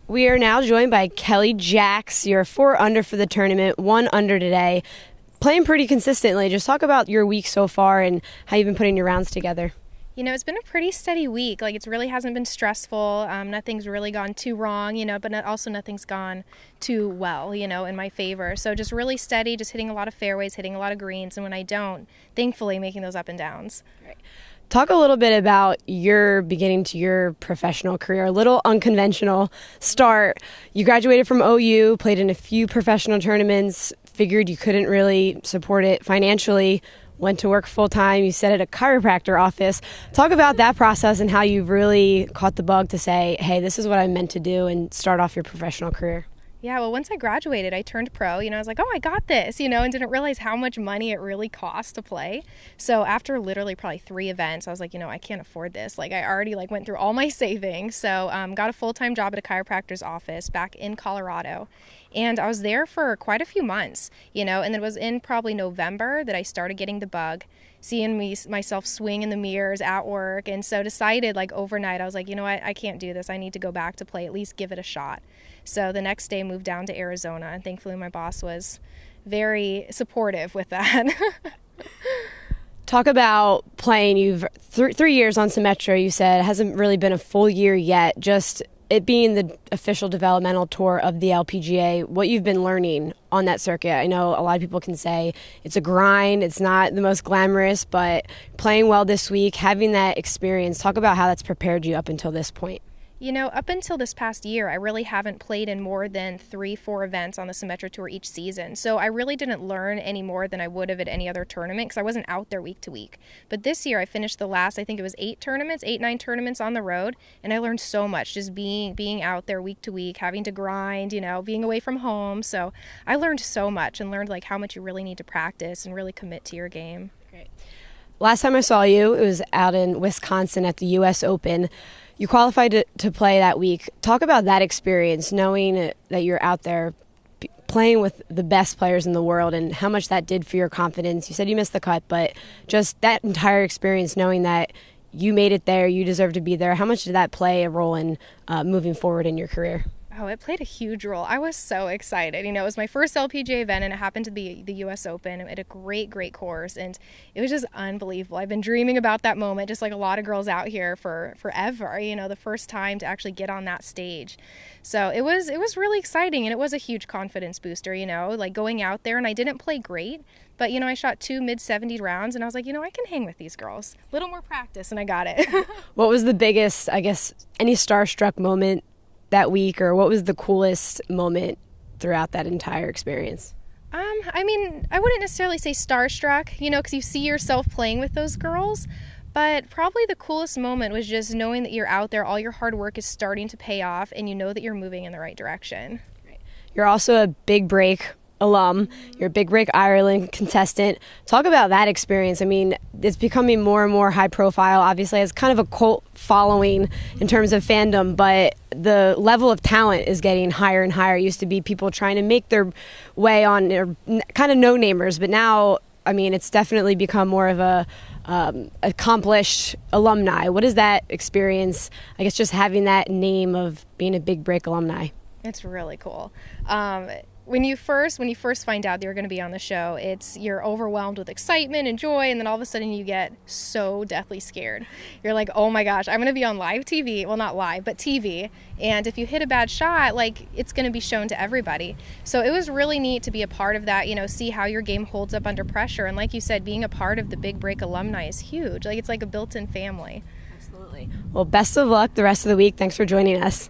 We are now joined by Kelly Jacques. You're 4 under for the tournament, 1 under today. Playing pretty consistently. Just talk about your week so far and how you've been putting your rounds together. You know, it's been a pretty steady week. Like, it really hasn't been stressful. Nothing's really gone too wrong, but also nothing's gone too well, in my favor. So just really steady, just hitting a lot of fairways, hitting a lot of greens. And when I don't, thankfully making those up and downs. Right. Talk a little bit about your beginning to your professional career, a little unconventional start. You graduated from OU, played in a few professional tournaments, figured you couldn't really support it financially, went to work full-time. You said at a chiropractor office. Talk about that process and how you've really caught the bug to say, hey, this is what I'm meant to do, and start off your professional career. Yeah, well, once I graduated, I turned pro. I was like, oh, I got this, and didn't realize how much money it really costs to play. So after literally probably 3 events, I was like, I can't afford this. Like, I already went through all my savings. So got a full-time job at a chiropractor's office back in Colorado. And I was there for quite a few months, and then it was in probably November that I started getting the bug, seeing myself swing in the mirrors at work. And so decided overnight, I was like, I can't do this. I need to go back to play, at least give it a shot. So the next day moved down to Arizona, and thankfully my boss was very supportive with that. Talk about playing. You've 3 years on Symetra, you said. It hasn't really been a full year yet. Just it being the official developmental tour of the LPGA, what you've been learning on that circuit. I know a lot of people can say it's a grind, it's not the most glamorous, but playing well this week, having that experience, talk about how that's prepared you up until this point. Up until this past year, I really haven't played in more than 3-4 events on the Symetra Tour each season. So I really didn't learn any more than I would have at any other tournament because I wasn't out there week to week. But this year I finished the last, I think it was 8, 9 tournaments on the road. And I learned so much just being out there week to week, having to grind, being away from home. So I learned so much and learned how much you really need to practice and really commit to your game. Great. Last time I saw you, it was out in Wisconsin at the U.S. Open. You qualified to play that week. Talk about that experience, knowing that you're out there playing with the best players in the world and how much that did for your confidence. You said you missed the cut, but just that entire experience, knowing that you made it there, you deserve to be there. How much did that play a role in moving forward in your career? Oh, it played a huge role. I was so excited. It was my first LPGA event, and it happened to be the U.S. Open at a great, great course, and it was just unbelievable. I've been dreaming about that moment, just like a lot of girls out here for forever, the first time to actually get on that stage. So it was really exciting, and it was a huge confidence booster, going out there, and I didn't play great, but, I shot 2 mid-70 rounds, and I was like, I can hang with these girls. A little more practice, and I got it. What was the biggest, any starstruck moment that week, or what was the coolest moment throughout that entire experience? I wouldn't necessarily say starstruck, because you see yourself playing with those girls, but probably the coolest moment was just knowing that you're out there, all your hard work is starting to pay off, and you know that you're moving in the right direction. You're also a Big Break alum. You're a Big Break Ireland contestant. Talk about that experience. It's becoming more and more high profile. Obviously, it's kind of a cult following in terms of fandom, but the level of talent is getting higher and higher. It used to be people trying to make their way on, or kind of no-namers, but now, it's definitely become more of a accomplished alumni. What is that experience, just having that name of being a Big Break alumni? It's really cool. When you first find out that you're going to be on the show, you're overwhelmed with excitement and joy, and then all of a sudden you get so deathly scared. You're like, oh my gosh, I'm going to be on live TV. Well, not live, but TV. And if you hit a bad shot, it's going to be shown to everybody. So it was really neat to be a part of that, see how your game holds up under pressure. And like you said, being a part of the Big Break alumni is huge. It's like a built-in family. Absolutely. Well, best of luck the rest of the week. Thanks for joining us.